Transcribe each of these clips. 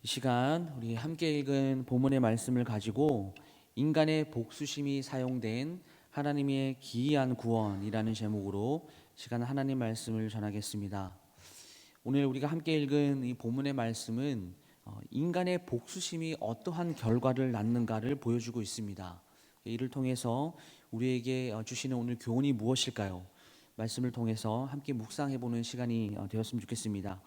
이 시간 우리 함께 읽은 본문의 말씀을 가지고 인간의 복수심이 사용된 하나님의 기이한 구원이라는 제목으로 시간 하나님 말씀을 전하겠습니다. 오늘 우리가 함께 읽은 이 본문의 말씀은 인간의 복수심이 어떠한 결과를 낳는가를 보여주고 있습니다. 이를 통해서 우리에게 주시는 오늘 교훈이 무엇일까요? 말씀을 통해서 함께 묵상해보는 시간이 되었으면 좋겠습니다.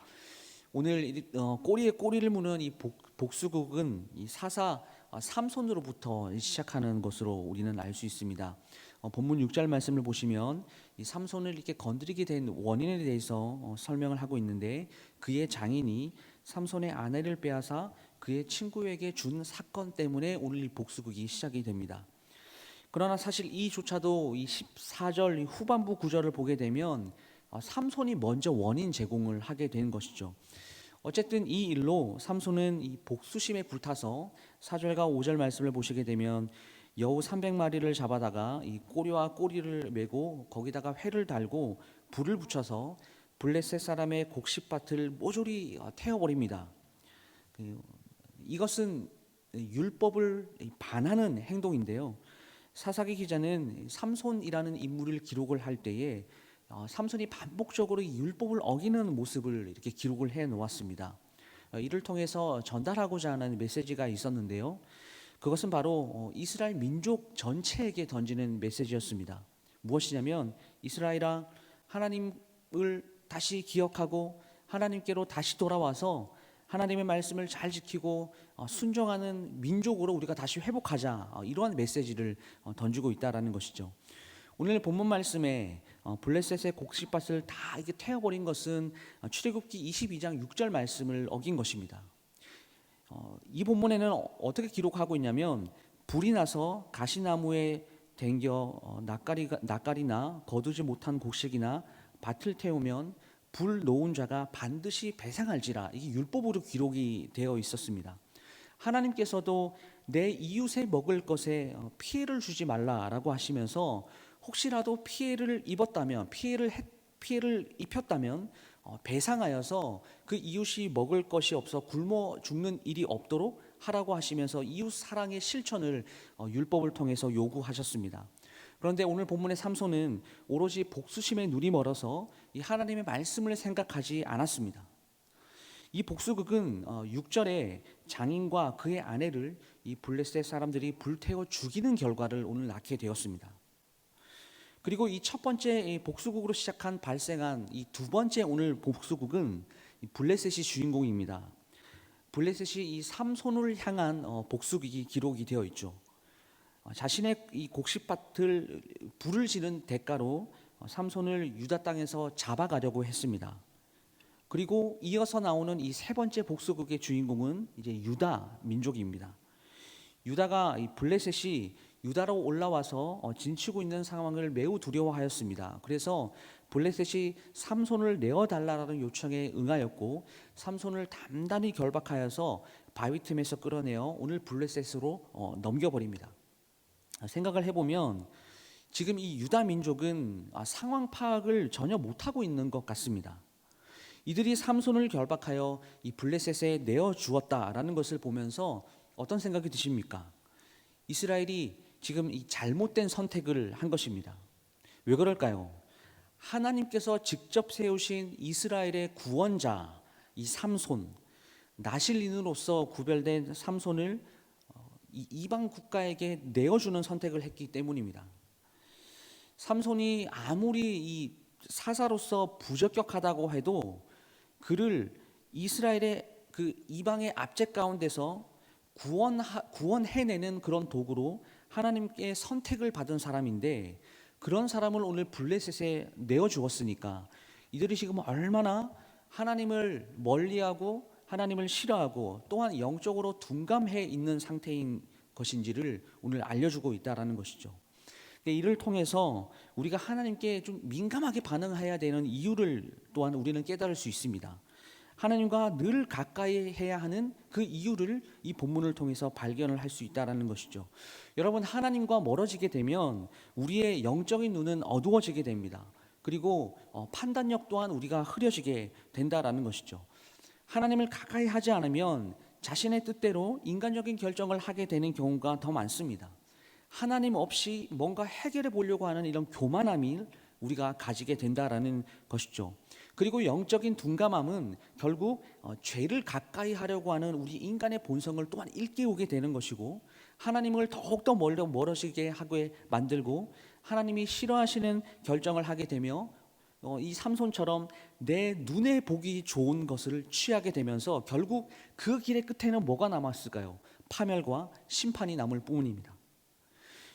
오늘 꼬리에 꼬리를 무는 이 복수극은 이 사사 삼손으로부터 시작하는 것으로 우리는 알 수 있습니다. 본문 6절 말씀을 보시면 이 삼손을 이렇게 건드리게 된 원인에 대해서 설명을 하고 있는데, 그의 장인이 삼손의 아내를 빼앗아 그의 친구에게 준 사건 때문에 오늘 이 복수극이 시작이 됩니다. 그러나 사실 이조차도 이 14절 후반부 구절을 보게 되면 삼손이 먼저 원인 제공을 하게 된 것이죠. 어쨌든 이 일로 삼손은 이 복수심에 불타서 4절과 5절 말씀을 보시게 되면 여우 300마리를 잡아다가 이 꼬리와 꼬리를 메고 거기다가 회를 달고 불을 붙여서 블레셋 사람의 곡식밭을 모조리 태워버립니다. 이것은 율법을 반하는 행동인데요. 사사기 기자는 삼손이라는 인물을 기록을 할 때에 삼손이 반복적으로 이 율법을 어기는 모습을 이렇게 기록을 해 놓았습니다. 이를 통해서 전달하고자 하는 메시지가 있었는데요. 그것은 바로 이스라엘 민족 전체에게 던지는 메시지였습니다. 무엇이냐면, 이스라엘아, 하나님을 다시 기억하고 하나님께로 다시 돌아와서 하나님의 말씀을 잘 지키고 순종하는 민족으로 우리가 다시 회복하자, 이러한 메시지를 던지고 있다라는 것이죠. 오늘 본문 말씀에 블레셋의 곡식밭을 다 이게 태워버린 것은 출애굽기 22장 6절 말씀을 어긴 것입니다. 이 본문에는 어떻게 기록하고 있냐면, 불이 나서 가시나무에 댕겨 낯가리나 거두지 못한 곡식이나 밭을 태우면 불 놓은 자가 반드시 배상할지라, 이게 율법으로 기록이 되어 있었습니다. 하나님께서도 내 이웃의 먹을 것에 피해를 주지 말라라고 하시면서 혹시라도 피해를 입었다면, 피해를 입혔다면 배상하여서 그 이웃이 먹을 것이 없어 굶어 죽는 일이 없도록 하라고 하시면서 이웃 사랑의 실천을 율법을 통해서 요구하셨습니다. 그런데 오늘 본문의 삼손은 오로지 복수심에 눈이 멀어서 이 하나님의 말씀을 생각하지 않았습니다. 이 복수극은 6절에 장인과 그의 아내를 이 블레셋 사람들이 불태워 죽이는 결과를 오늘 낳게 되었습니다. 그리고 이 첫 번째 복수극으로 시작한 발생한 이 두 번째 오늘 복수극은 블레셋이 주인공입니다. 블레셋이 이 삼손을 향한 복수극이 기록이 되어 있죠. 자신의 이 곡식밭을 불을 지른 대가로 삼손을 유다 땅에서 잡아가려고 했습니다. 그리고 이어서 나오는 이 세 번째 복수극의 주인공은 이제 유다 민족입니다. 유다가 이 블레셋이 유다로 올라와서 진치고 있는 상황을 매우 두려워하였습니다. 그래서 블레셋이 삼손을 내어달라는 요청에 응하였고, 삼손을 단단히 결박하여서 바위 틈에서 끌어내어 오늘 블레셋으로 넘겨버립니다. 생각을 해보면 지금 이 유다 민족은 상황 파악을 전혀 못하고 있는 것 같습니다. 이들이 삼손을 결박하여 이 블레셋에 내어 주었다라는 것을 보면서 어떤 생각이 드십니까? 이스라엘이 지금 이 잘못된 선택을 한 것입니다. 왜 그럴까요? 하나님께서 직접 세우신 이스라엘의 구원자 이 삼손, 나실인으로서 구별된 삼손을 이 이방 국가에게 내어주는 선택을 했기 때문입니다. 삼손이 아무리 이 사사로서 부적격하다고 해도 그를 이스라엘의 그 이방의 압제 가운데서 구원해내는 그런 도구로 하나님께 선택을 받은 사람인데, 그런 사람을 오늘 블레셋에 내어 주었으니까 이들이 지금 얼마나 하나님을 멀리하고 하나님을 싫어하고 또한 영적으로 둔감해 있는 상태인 것인지를 오늘 알려주고 있다라는 것이죠. 이를 통해서 우리가 하나님께 좀 민감하게 반응해야 되는 이유를 또한 우리는 깨달을 수 있습니다. 하나님과 늘 가까이 해야 하는 그 이유를 이 본문을 통해서 발견을 할 수 있다는 것이죠. 여러분, 하나님과 멀어지게 되면 우리의 영적인 눈은 어두워지게 됩니다. 그리고 판단력 또한 우리가 흐려지게 된다라는 것이죠. 하나님을 가까이 하지 않으면 자신의 뜻대로 인간적인 결정을 하게 되는 경우가 더 많습니다. 하나님 없이 뭔가 해결해 보려고 하는 이런 교만함이 우리가 가지게 된다라는 것이죠. 그리고 영적인 둔감함은 결국 죄를 가까이 하려고 하는 우리 인간의 본성을 또한 일깨우게 되는 것이고, 하나님을 더욱더 멀어지게 하게 만들고 하나님이 싫어하시는 결정을 하게 되며 이 삼손처럼 내 눈에 보기 좋은 것을 취하게 되면서 결국 그 길의 끝에는 뭐가 남았을까요? 파멸과 심판이 남을 뿐입니다.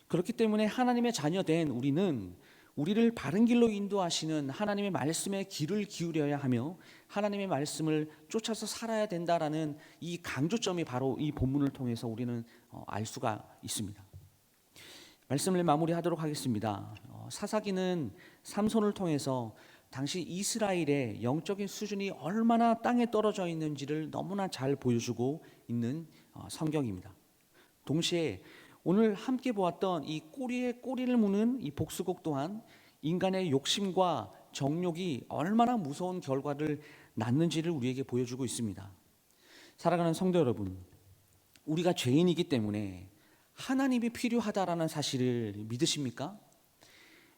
그렇기 때문에 하나님의 자녀된 우리는 우리를 바른 길로 인도하시는 하나님의 말씀에 귀를 기울여야 하며 하나님의 말씀을 쫓아서 살아야 된다라는 이 강조점이 바로 이 본문을 통해서 우리는 알 수가 있습니다. 말씀을 마무리하도록 하겠습니다. 사사기는 삼손을 통해서 당시 이스라엘의 영적인 수준이 얼마나 땅에 떨어져 있는지를 너무나 잘 보여주고 있는 성경입니다. 동시에 오늘 함께 보았던 이 꼬리에 꼬리를 무는 이 복수국 또한 인간의 욕심과 정욕이 얼마나 무서운 결과를 낳는지를 우리에게 보여주고 있습니다. 사랑하는 성도 여러분, 우리가 죄인이기 때문에 하나님이 필요하다라는 사실을 믿으십니까?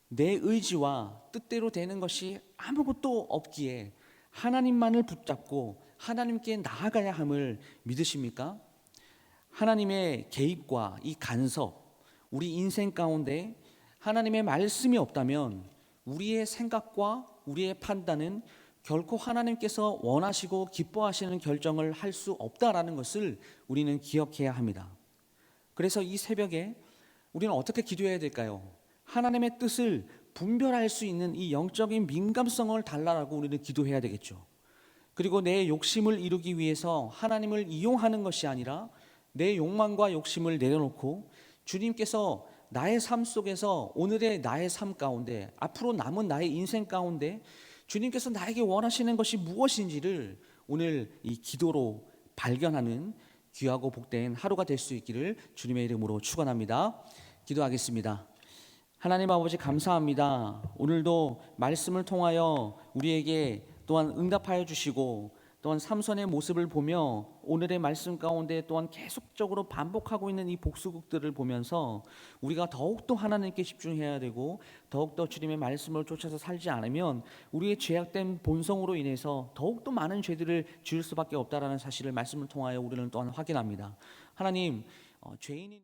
내 의지와 뜻대로 되는 것이 아무것도 없기에 하나님만을 붙잡고 하나님께 나아가야 함을 믿으십니까? 하나님의 개입과 이 간섭, 우리 인생 가운데 하나님의 말씀이 없다면 우리의 생각과 우리의 판단은 결코 하나님께서 원하시고 기뻐하시는 결정을 할 수 없다라는 것을 우리는 기억해야 합니다. 그래서 이 새벽에 우리는 어떻게 기도해야 될까요? 하나님의 뜻을 분별할 수 있는 이 영적인 민감성을 달라고 우리는 기도해야 되겠죠. 그리고 내 욕심을 이루기 위해서 하나님을 이용하는 것이 아니라 내 욕망과 욕심을 내려놓고 주님께서 나의 삶 속에서 오늘의 나의 삶 가운데 앞으로 남은 나의 인생 가운데 주님께서 나에게 원하시는 것이 무엇인지를 오늘 이 기도로 발견하는 귀하고 복된 하루가 될 수 있기를 주님의 이름으로 축원합니다. 기도하겠습니다. 하나님 아버지 감사합니다. 오늘도 말씀을 통하여 우리에게 또한 응답하여 주시고 또한 삼손의 모습을 보며 오늘의 말씀 가운데 또한 계속적으로 반복하고 있는 이 복수국들을 보면서 우리가 더욱더 하나님께 집중해야 되고 더욱더 주님의 말씀을 쫓아서 살지 않으면 우리의 죄악된 본성으로 인해서 더욱더 많은 죄들을 지을 수밖에 없다라는 사실을 말씀을 통하여 우리는 또한 확인합니다. 하나님, 죄인인